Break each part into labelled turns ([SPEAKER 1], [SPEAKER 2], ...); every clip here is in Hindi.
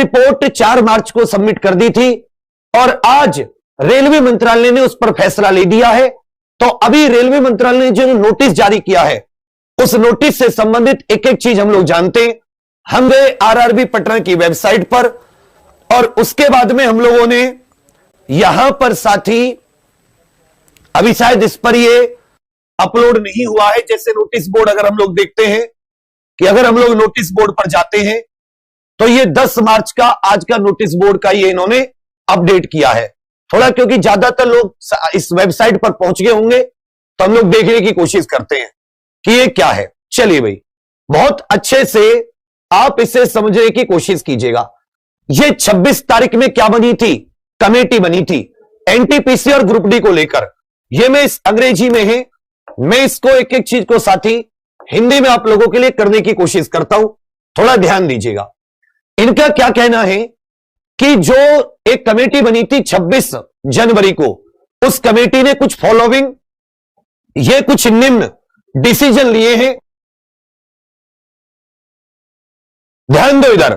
[SPEAKER 1] रिपोर्ट 4 मार्च को सबमिट कर दी थी और आज रेलवे मंत्रालय ने उस पर फैसला ले दिया है। तो अभी रेलवे मंत्रालय ने जो नोटिस जारी किया है उस नोटिस से संबंधित एक एक चीज हम लोग जानते हैं। हम गए आरआरबी पटना की वेबसाइट पर और उसके बाद में हम लोगों ने यहां पर साथी अभी शायद इस पर ये अपलोड नहीं हुआ है, जैसे नोटिस बोर्ड अगर हम लोग देखते हैं कि अगर हम लोग नोटिस बोर्ड पर जाते हैं तो ये 10 मार्च का आज का नोटिस बोर्ड का ये इन्होंने अपडेट किया है। थोड़ा क्योंकि ज्यादातर लोग इस वेबसाइट पर पहुंच गए होंगे तो हम लोग देखने की कोशिश करते हैं कि ये क्या है। चलिए भाई, बहुत अच्छे से आप इसे समझने की कोशिश कीजिएगा। ये 26 तारीख में क्या बनी थी, कमेटी बनी थी एनटीपीसी और ग्रुप डी को लेकर। ये मैं इस अंग्रेजी में है, मैं इसको एक एक चीज को साथी हिंदी में आप लोगों के लिए करने की कोशिश करता हूं, थोड़ा ध्यान दीजिएगा। इनका क्या कहना है कि जो एक कमेटी बनी थी 26 जनवरी को, उस कमेटी ने कुछ फॉलोइंग, ये कुछ निम्न डिसीजन लिए हैं। ध्यान दो इधर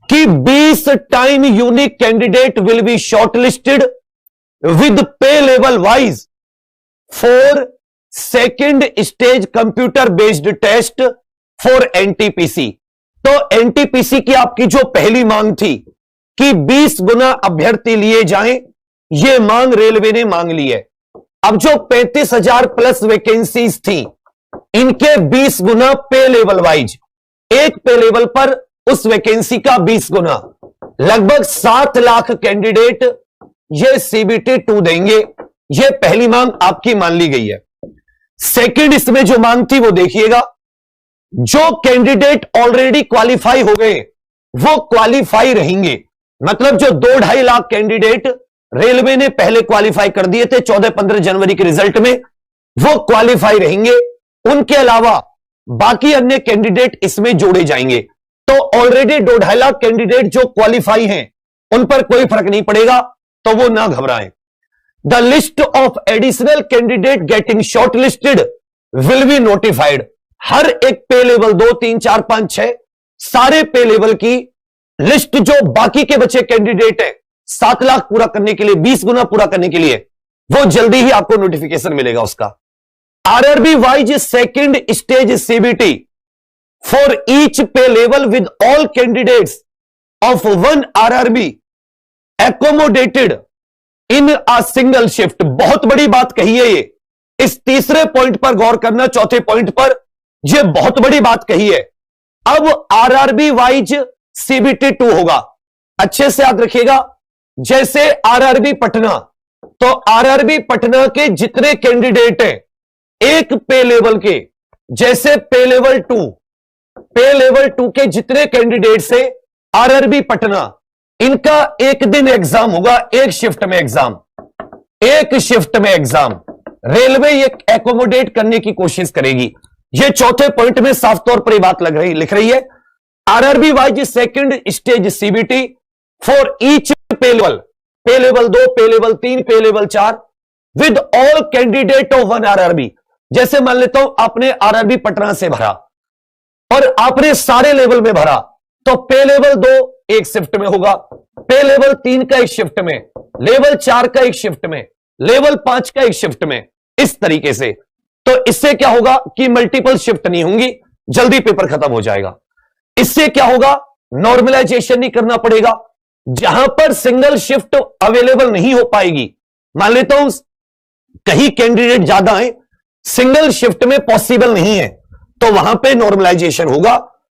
[SPEAKER 1] कि 20 time unique candidate will be shortlisted with pay level wise for second stage computer based test for NTPC. तो एनटीपीसी की आपकी जो पहली मांग थी कि 20 गुना अभ्यर्थी लिए जाएं, यह मांग रेलवे ने मांग ली है। अब जो 35,000 प्लस वैकेंसीज थी, इनके 20 गुना पे लेवल वाइज, एक पे लेवल पर उस वैकेंसी का 20 गुना, लगभग 7 लाख कैंडिडेट ये सीबीटी 2 देंगे। ये पहली मांग आपकी मान ली गई है। सेकंड इसमें जो मांग थी वो देखिएगा, जो कैंडिडेट ऑलरेडी क्वालिफाई हो गए वो क्वालिफाई रहेंगे। मतलब जो 2-2.5 लाख कैंडिडेट रेलवे ने पहले क्वालिफाई कर दिए थे 14-15 जनवरी के रिजल्ट में, वो क्वालिफाई रहेंगे। उनके अलावा बाकी अन्य कैंडिडेट इसमें जोड़े जाएंगे। तो ऑलरेडी 2-2.5 लाख कैंडिडेट जो क्वालिफाई हैं उन पर कोई फर्क नहीं पड़ेगा, तो वो ना घबराएं। The list of additional candidate getting shortlisted will be notified. हर एक पे लेवल 2, 3, 4, 5, 6 सारे पे लेवल की लिस्ट जो बाकी के बचे कैंडिडेट है 7 लाख पूरा करने के लिए, 20 गुना पूरा करने के लिए, वो जल्दी ही आपको नोटिफिकेशन मिलेगा उसका। RRB wise second stage CBT for each pay level with all candidates of 1 RRB accommodated in a single shift. बहुत बड़ी बात कही है ये। इस तीसरे पॉइंट पर गौर करना, चौथे पॉइंट पर ये बहुत बड़ी बात कही है। अब आरआरबी वाइज सीबीटी 2 होगा। अच्छे से याद रखिएगा, जैसे आरआरबी पटना, तो आरआरबी पटना के जितने कैंडिडेट हैं एक पे लेवल के, जैसे पे लेवल 2 के जितने कैंडिडेट्स हैं आरआरबी पटना, इनका एक दिन एग्जाम होगा, एक शिफ्ट में एग्जाम रेलवे ये एकोमोडेट करने की कोशिश करेगी। ये चौथे पॉइंट में साफ तौर पर बात लिख रही है। RRB wise second stage CBT for each pay level 2, पे लेवल 3, पे level 4 with all candidate of 1 RRB. जैसे मान लेता हूं आपने आरआरबी पटना से भरा और आपने सारे लेवल में भरा, तो पे लेवल 2 एक शिफ्ट में होगा, पे लेवल 3 का एक शिफ्ट में, लेवल 4 का एक शिफ्ट में, लेवल 5 का एक शिफ्ट में, इस तरीके से। तो इससे क्या होगा कि मल्टीपल शिफ्ट नहीं होंगी, जल्दी पेपर खत्म हो जाएगा। इससे क्या होगा, नॉर्मलाइजेशन नहीं करना पड़ेगा। जहां पर सिंगल शिफ्ट अवेलेबल नहीं हो पाएगी, मान लेता हूं कहीं कैंडिडेट ज्यादा है, सिंगल शिफ्ट में पॉसिबल नहीं है, तो वहां पे नॉर्मलाइजेशन होगा।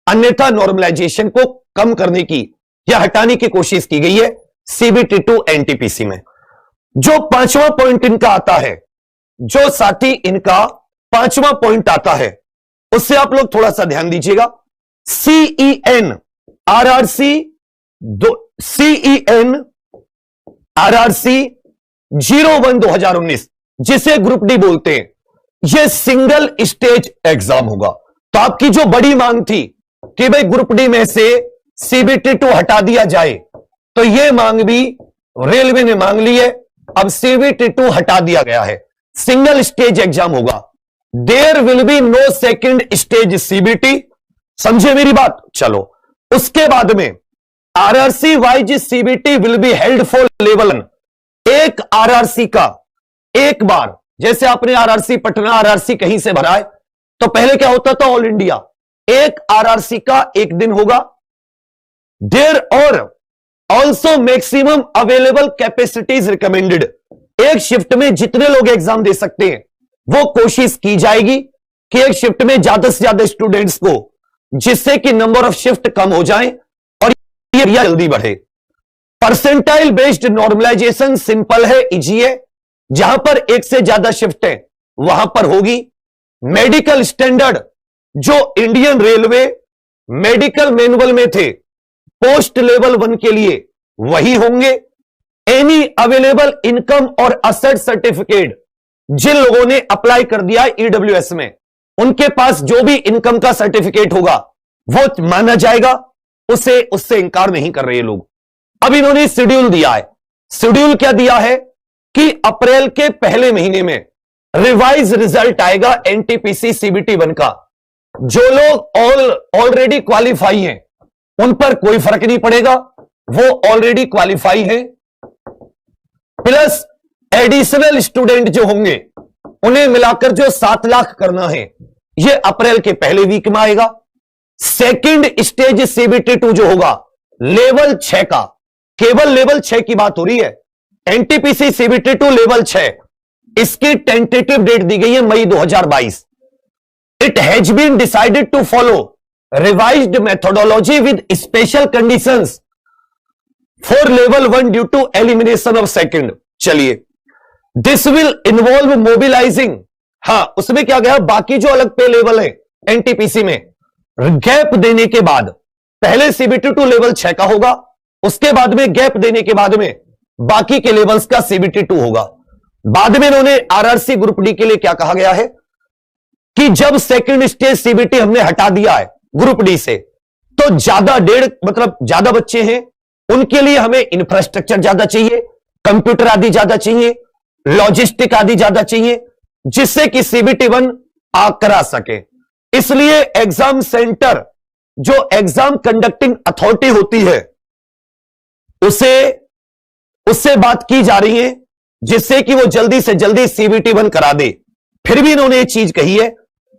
[SPEAKER 1] अन्यथा नॉर्मलाइजेशन को कम करने की या हटाने की कोशिश की गई है सीबीटी 2 एनटीपीसी में। जो 5वां पॉइंट इनका आता है, जो साथी इनका 5वां पॉइंट आता है, उससे आप लोग थोड़ा सा ध्यान दीजिएगा। सीईएन आरआरसी 01/2019, जिसे ग्रुप डी बोलते हैं, यह सिंगल स्टेज एग्जाम होगा। तो आपकी जो बड़ी मांग थी कि भाई ग्रुप डी में से सीबीटी 2 हटा दिया जाए, तो यह मांग भी रेलवे ने मांग ली है। अब सीबीटी 2 हटा दिया गया है, सिंगल स्टेज एग्जाम होगा। There will be no second stage CBT. समझे मेरी बात? चलो, उसके बाद में RRC wise CBT will be held for level 1। एक आरआरसी का एक बार, जैसे आपने आरआरसी पटना, आरआरसी कहीं से भरा है, तो पहले क्या होता था ऑल इंडिया, एक आरआरसी का एक दिन होगा। देयर और also maximum available capacity is recommended. एक शिफ्ट में जितने लोग एग्जाम दे सकते हैं वो कोशिश की जाएगी कि एक शिफ्ट में ज्यादा से ज्यादा स्टूडेंट्स को, जिससे कि नंबर ऑफ शिफ्ट कम हो जाए और ये जल्दी बढ़े। परसेंटाइल बेस्ड नॉर्मलाइजेशन सिंपल है, इजी है। जहां पर एक से ज्यादा शिफ्ट है वहां पर होगी। मेडिकल स्टैंडर्ड जो इंडियन रेलवे मेडिकल मैनुअल में थे पोस्ट लेवल 1 के लिए वही होंगे। एनी अवेलेबल इनकम और असेट सर्टिफिकेट, जिन लोगों ने अप्लाई कर दिया ईडब्ल्यूएस में, उनके पास जो भी इनकम का सर्टिफिकेट होगा वो माना जाएगा, उससे इंकार नहीं कर रहे लोग। अब इन्होंने शेड्यूल दिया है। शेड्यूल क्या दिया है कि अप्रैल के पहले महीने में रिवाइज रिजल्ट आएगा एनटीपीसी सीबीटी 1 का। जो लोग ऑलरेडी क्वालिफाई हैं उन पर कोई फर्क नहीं पड़ेगा, वो ऑलरेडी क्वालिफाई हैं। प्लस एडिशनल स्टूडेंट जो होंगे उन्हें मिलाकर जो 7 लाख करना है, ये अप्रैल के पहले वीक में आएगा। सेकंड स्टेज सीबीटी 2 जो होगा लेवल 6 का, केवल लेवल 6 की बात हो रही है। एनटीपीसी सीबीटी 2 लेवल 6, इसकी टेंटेटिव डेट दी गई है मई 2022। It has been decided to follow revised methodology with special conditions for level 1 due to elimination of second. चलिए, दिस विल इन्वॉल्व मोबिलाइजिंग, हां उसमें क्या गया, बाकी जो अलग पे लेवल है एनटीपीसी में गैप देने के बाद, पहले सीबीटी 2 लेवल 6 का होगा, उसके बाद में गैप देने के बाद में बाकी के लेवल्स का सीबीटी 2 होगा। बाद में इन्होंने आरआरसी ग्रुप डी के लिए क्या कहा गया है कि जब सेकंड स्टेज सीबीटी हमने हटा दिया है ग्रुप डी से, तो ज्यादा बच्चे हैं, उनके लिए हमें इंफ्रास्ट्रक्चर ज्यादा चाहिए, कंप्यूटर आदि ज्यादा चाहिए, लॉजिस्टिक आदि ज्यादा चाहिए, जिससे कि सीबीटी 1 करा सके। इसलिए एग्जाम सेंटर, जो एग्जाम कंडक्टिंग अथॉरिटी होती है, उससे बात की जा रही है जिससे कि वो जल्दी से जल्दी सीबीटी 1 करा दे। फिर भी इन्होंने ये चीज कही है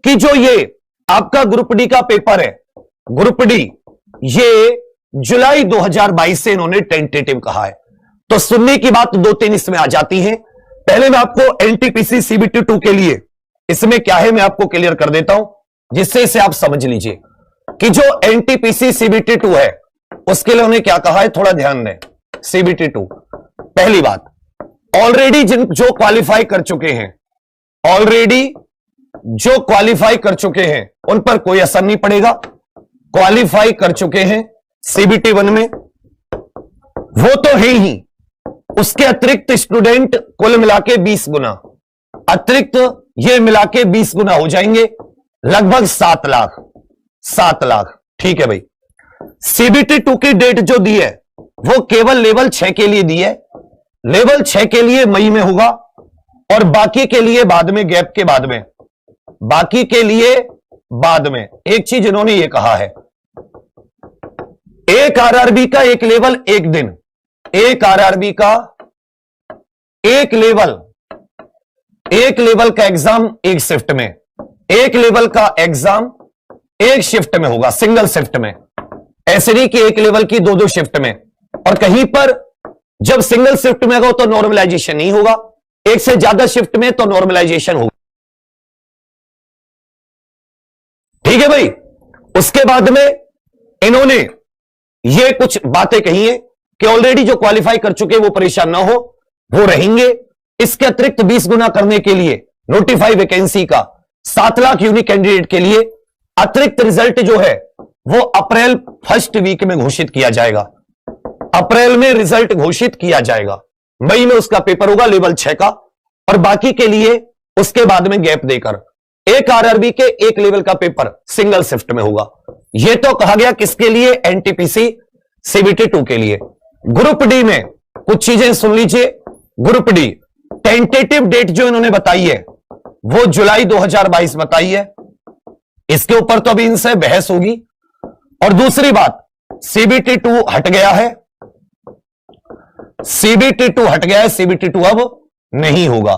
[SPEAKER 1] कि जो ये आपका ग्रुप डी का पेपर है, ग्रुप डी, ये जुलाई 2022 से इन्होंने टेंटेटिव कहा है। तो सुनने की बात 2-3 इसमें आ जाती है। पहले मैं आपको एनटीपीसी सीबीटी 2 के लिए इसमें क्या है मैं आपको क्लियर कर देता हूं, जिससे इसे आप समझ लीजिए कि जो एनटीपीसी सीबीटी 2 है उसके लिए उन्होंने क्या कहा है, थोड़ा ध्यान दें। सीबीटी 2, पहली बात, ऑलरेडी जो क्वालिफाई कर चुके हैं, ऑलरेडी जो क्वालिफाई कर चुके हैं उन पर कोई असर नहीं पड़ेगा। क्वालिफाई कर चुके हैं सीबीटी 1 में वो तो है ही, उसके अतिरिक्त स्टूडेंट कुल मिला के 20 गुना अतिरिक्त, ये मिला के 20 गुना हो जाएंगे, लगभग 7 लाख। 7 लाख, ठीक है भाई। सीबीटी 2 की डेट जो दी है वो केवल लेवल 6 के लिए दी है। लेवल 6 के लिए मई में होगा और बाकी के लिए बाद में, गैप के बाद में, बाकी के लिए बाद में। एक चीज इन्होंने ये कहा है, एक आरआरबी का एक लेवल एक दिन, एक आरआरबी का एक लेवल का एग्जाम एक शिफ्ट में, एक लेवल का एग्जाम एक शिफ्ट में होगा, सिंगल शिफ्ट में। ऐसे नहीं कि एक लेवल की 2-2 शिफ्ट में। और कहीं पर जब सिंगल शिफ्ट में होगा तो नॉर्मलाइजेशन नहीं होगा, एक से ज्यादा शिफ्ट में तो नॉर्मलाइजेशन होगा। ठीक है भाई। उसके बाद में इन्होंने ये कुछ बातें कही है कि ऑलरेडी जो क्वालिफाई कर चुके वो परेशान ना हो, वो रहेंगे। इसके अतिरिक्त 20 गुना करने के लिए नोटिफाई वैकेंसी का 7 लाख यूनिक कैंडिडेट के लिए अतिरिक्त रिजल्ट जो है वो अप्रैल फर्स्ट वीक में घोषित किया जाएगा। अप्रैल में रिजल्ट घोषित किया जाएगा, मई में उसका पेपर होगा लेवल 6 का, और बाकी के लिए उसके बाद में गैप देकर एक आरआरबी के एक लेवल का पेपर सिंगल शिफ्ट में होगा। यह तो कहा गया किसके लिए, एनटीपीसी सीबीटी 2 के लिए। ग्रुप डी में कुछ चीजें सुन लीजिए। ग्रुप डी टेंटेटिव डेट जो इन्होंने बताई है वो जुलाई 2022 बताई है। इसके ऊपर तो अभी इनसे बहस होगी। और दूसरी बात, सीबीटी 2 हट गया है, सीबीटी 2 हट गया है, सीबीटी 2 अब नहीं होगा।